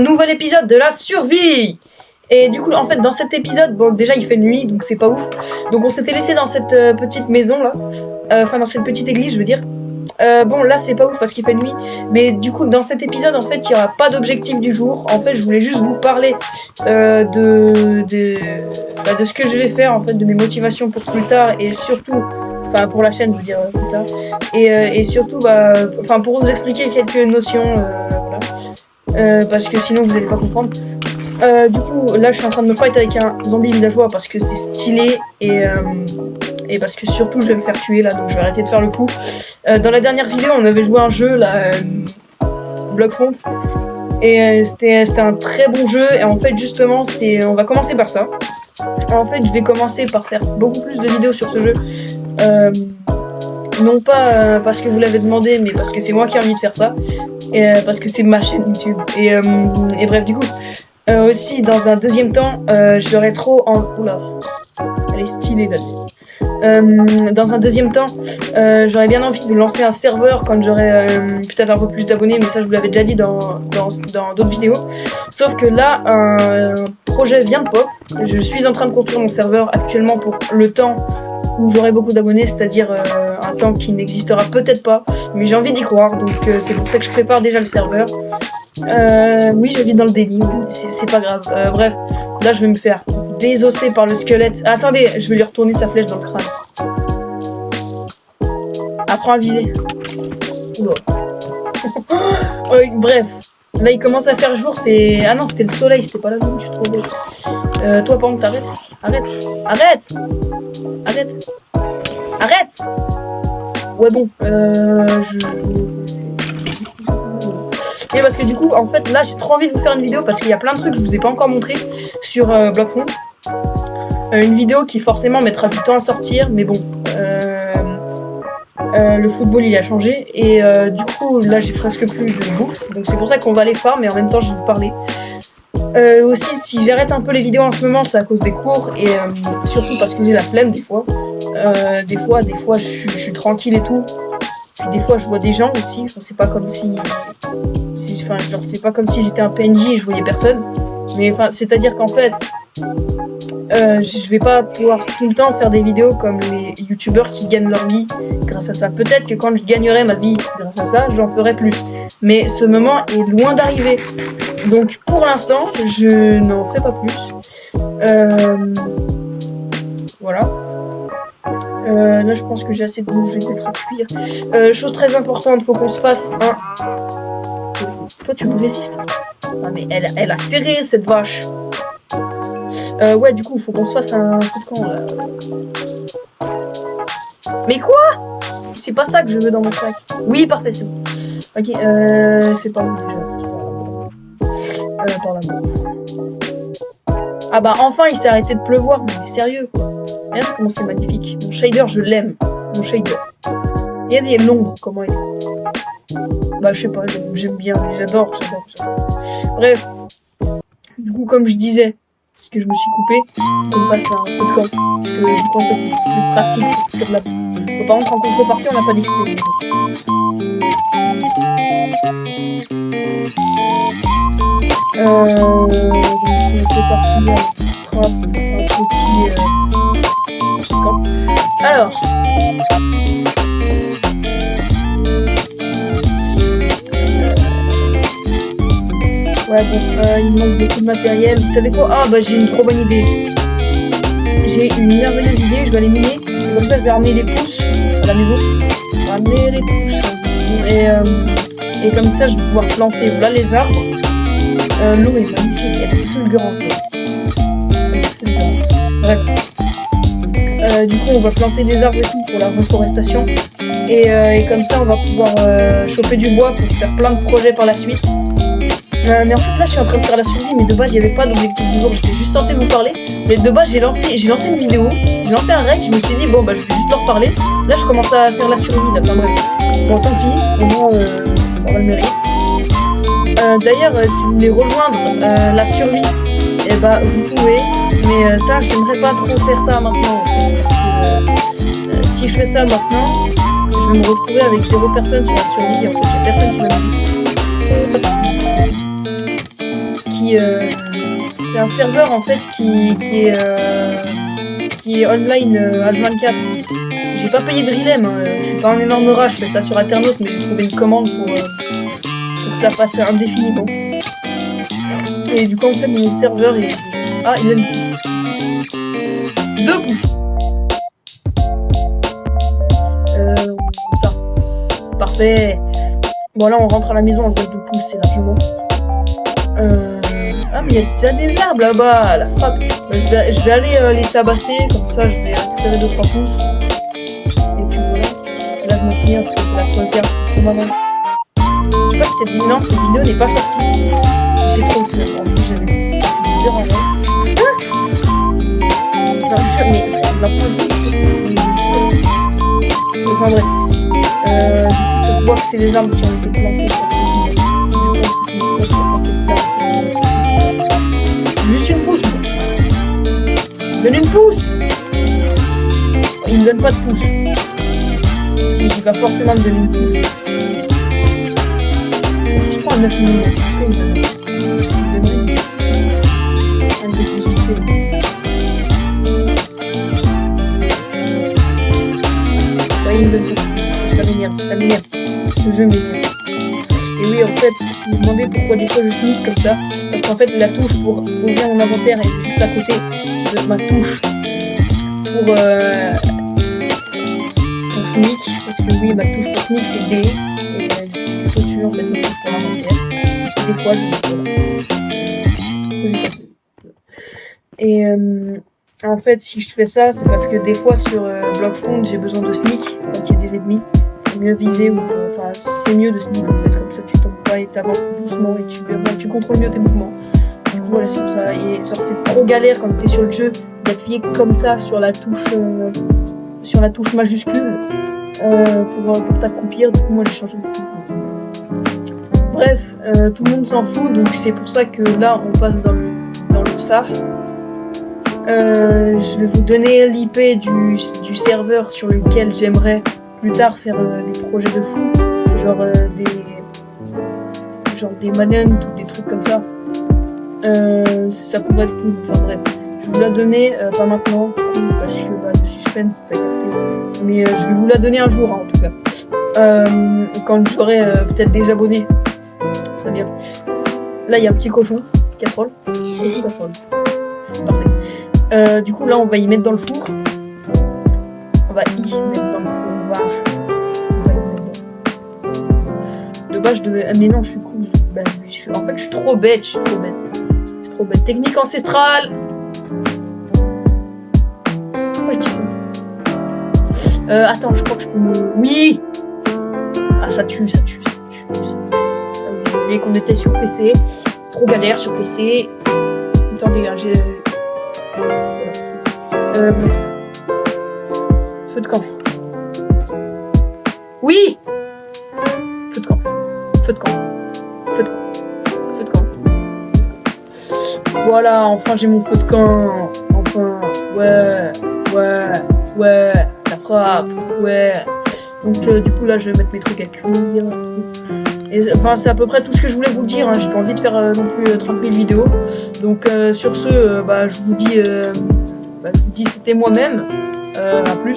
Nouvel épisode de la survie. Et du coup, en fait, dans cet épisode, bon, déjà il fait nuit, donc c'est pas ouf. Donc on s'était laissé dans cette petite maison là, enfin dans cette petite église, je veux dire. Bon, là c'est pas ouf parce qu'il fait nuit, mais du coup, dans cet épisode, en fait, il y aura pas d'objectif du jour. En fait, je voulais juste vous parler de ce que je vais faire, en fait, de mes motivations pour plus tard et surtout. Enfin, pour la chaîne, je veux dire, plus tard. Et surtout, enfin, pour vous expliquer quelques notions, voilà. Parce que sinon, vous allez pas comprendre. Du coup, là, je suis en train de me fight avec un zombie villageois parce que c'est stylé et parce que surtout, je vais me faire tuer, là, donc je vais arrêter de faire le fou. Dans la dernière vidéo, on avait joué un jeu, là, Blockfront. Et c'était un très bon jeu. Et en fait, justement, on va commencer par ça. En fait, je vais commencer par faire beaucoup plus de vidéos sur ce jeu. Non pas parce que vous l'avez demandé, mais parce que c'est moi qui ai envie de faire ça. Et parce que c'est ma chaîne YouTube. Et bref, du coup, aussi dans un deuxième temps, j'aurais trop en... Oula, elle est stylée la vie. Dans un deuxième temps, j'aurais bien envie de lancer un serveur quand j'aurai peut-être un peu plus d'abonnés, mais ça je vous l'avais déjà dit dans d'autres vidéos. Sauf que là, un projet vient de pop. Je suis en train de construire mon serveur actuellement pour le temps où j'aurai beaucoup d'abonnés, c'est-à-dire un temps qui n'existera peut-être pas, mais j'ai envie d'y croire, donc c'est pour ça que je prépare déjà le serveur. Oui, je vis dans le déni, c'est pas grave. Bref, là je vais me faire désosser par le squelette. Attendez, je vais lui retourner sa flèche dans le crâne. Apprends à viser. Oula. Bref, là il commence à faire jour, c'est... Ah non, c'était le soleil, c'était pas la nuit, je suis trop bête. Toi par contre, arrête. Ouais bon, Et parce que du coup, en fait, là, j'ai trop envie de vous faire une vidéo parce qu'il y a plein de trucs que je vous ai pas encore montré sur Blockfront. Une vidéo qui forcément mettra du temps à sortir, mais bon, le football il a changé et du coup, là, j'ai presque plus de bouffe, donc c'est pour ça qu'on va aller farm, mais en même temps, je vais vous parler. Aussi, si j'arrête un peu les vidéos en ce moment, c'est à cause des cours et surtout parce que j'ai la flemme des fois. Des fois, je suis tranquille et tout. Puis des fois, je vois des gens aussi. Enfin, c'est pas comme si c'est pas comme si j'étais un PNJ et je voyais personne. Mais enfin, c'est-à-dire qu'en fait, je vais pas pouvoir tout le temps faire des vidéos comme les youtubeurs qui gagnent leur vie grâce à ça. Peut-être que quand je gagnerai ma vie grâce à ça, j'en ferai plus. Mais ce moment est loin d'arriver. Donc pour l'instant, je n'en ferai pas plus. Voilà. Là, je pense que j'ai assez de bouffe, je vais peut-être à cuire. Chose très importante, faut qu'on se fasse un... Toi, tu me résistes? Ah, mais elle a serré, cette vache. Ouais, du coup, faut qu'on se fasse un feu de camp, là. Mais quoi? C'est pas ça que je veux dans mon sac. Oui, parfait, c'est bon. Ok, c'est pas bon, déjà. Par là-bas. Ah bah, enfin, il s'est arrêté de pleuvoir, mais sérieux, quoi. Regarde comment c'est magnifique. Mon shader, je l'aime. Mon shader. Regardez l'ombre, comment il est. Bah, je sais pas, j'aime bien. J'adore. Bref. Du coup, comme je disais, parce que je me suis coupé, qu'on fasse un feu de camp. Parce que du coup, en fait, c'est plus pratique pour faire la... Bon, par contre, en contrepartie, on n'a pas d'XP. Donc, c'est parti. On sera un petit... camp. Alors, ouais bon, il me manque beaucoup de matériel. Vous savez quoi? Ah bah j'ai une trop bonne idée. J'ai une merveilleuse idée, je vais aller miner. Et comme ça je vais ramener les pousses à la maison. Ramener les pousses. Et comme ça je vais pouvoir planter voilà les arbres. L'eau est magnifique, elle est fulgurante. Bref. Du coup, on va planter des arbres et tout pour la reforestation. Et comme ça, on va pouvoir choper du bois pour faire plein de projets par la suite. Mais en fait, là, je suis en train de faire la survie. Mais de base, il n'y avait pas d'objectif du jour. J'étais juste censé vous parler. Mais de base, j'ai lancé une vidéo. J'ai lancé un raid. Je me suis dit, bon, bah, je vais juste leur parler. Là, je commence à faire la survie. Là. Enfin, bref. Bon, tant pis. Au moins, ça va le mérite. D'ailleurs, si vous voulez rejoindre la survie, et bah vous pouvez, mais ça j'aimerais pas trop faire ça maintenant en fait, parce que si je fais ça maintenant, je vais me retrouver avec 0 personne sur la survie, en fait il y a personne qui m'a vu. c'est un serveur en fait qui est online H24. J'ai pas payé de Rilem, hein. Je suis pas un énorme rat, je fais ça sur Aternos, mais j'ai trouvé une commande pour que ça passe indéfiniment. Et du coup en fait mon serveur est... Ah, il a une pouce. 2 pouces. Comme ça. Parfait. Bon là on rentre à la maison, on voit 2 pouces, c'est largement. Ah mais il y a déjà des arbres là-bas, la frappe. Je vais aller les tabasser, comme ça je vais récupérer 2-3 pouces. Et puis voilà. Là je m'en souviens, parce que la première pierre c'était trop marrant. Je sais pas si cette vidéo n'est pas sortie. C'est trop aussi, en plus j'avais passé des heures avant. Non, mais je la prends. Enfin bref. Du coup ça se voit que c'est les arbres qui ont été plantés. Je pense que c'est les arbres qui ont planté des arbres. Juste une pouce. Donne une pouce. Il me donne pas de pouce. Si, il va forcément me donner une pouce. Si je prends un 9 mm, est-ce qu'il me donne un de 18 C. Ouais, il me donne pas de pouce. Ça m'énerve. Ce jeu m'énerve. Et oui, en fait, je me demandais pourquoi des fois je sneak comme ça. Parce qu'en fait, la touche pour ouvrir mon inventaire est juste à côté de ma touche pour sneak. Parce que oui, ma touche pour sneak c'est D. Et c'est tout au-dessus en fait, ma touche pour l'inventaire. Et des fois, Et en fait, si je fais ça, c'est parce que des fois sur Blockfront, j'ai besoin de sneak quand il y a des ennemis. Mieux viser ou enfin c'est mieux de sneak en fait, comme ça tu tombes pas et t'avances doucement et tu contrôles mieux tes mouvements. Du coup voilà, c'est comme ça. Et c'est trop galère quand t'es sur le jeu d'appuyer comme ça sur la touche majuscule pour t'accroupir. Du coup moi j'ai changé de mouvement. Bref, tout le monde s'en fout, donc c'est pour ça que là on passe dans le SAR. Je vais vous donner l'IP du serveur sur lequel j'aimerais plus tard faire des projets de fou, genre des manhunt ou des trucs comme ça. Ça pourrait être cool, enfin bref. Je vous la donner, pas maintenant, du coup, parce que le suspense t'as capté. Mais je vais vous la donner un jour, hein, en tout cas. Quand j'aurai peut-être des abonnés. Ça bien. Là il y a un petit cochon, casserole. Casserole. Parfait. Du coup là on va y mettre dans le four. On va y mettre dans le four. De base je devais... Mais non, je suis cool. En fait je suis trop bête, Technique ancestrale. Pourquoi je dis ça? Attends, je crois que je peux me... Oui. Ah ça tue. J'ai oublié qu'on était sur PC. C'est trop galère sur PC. Attendez, j'ai... Feu de camp. Oui. Feu de camp. Voilà, enfin j'ai mon feu de camp. Enfin, ouais, la frappe, ouais. Donc du coup là je vais mettre mes trucs à cuire. Et, enfin c'est à peu près tout ce que je voulais vous dire, hein. J'ai pas envie de faire non plus 30 000 vidéos. Donc sur ce, je vous dis c'était moi-même. À plus.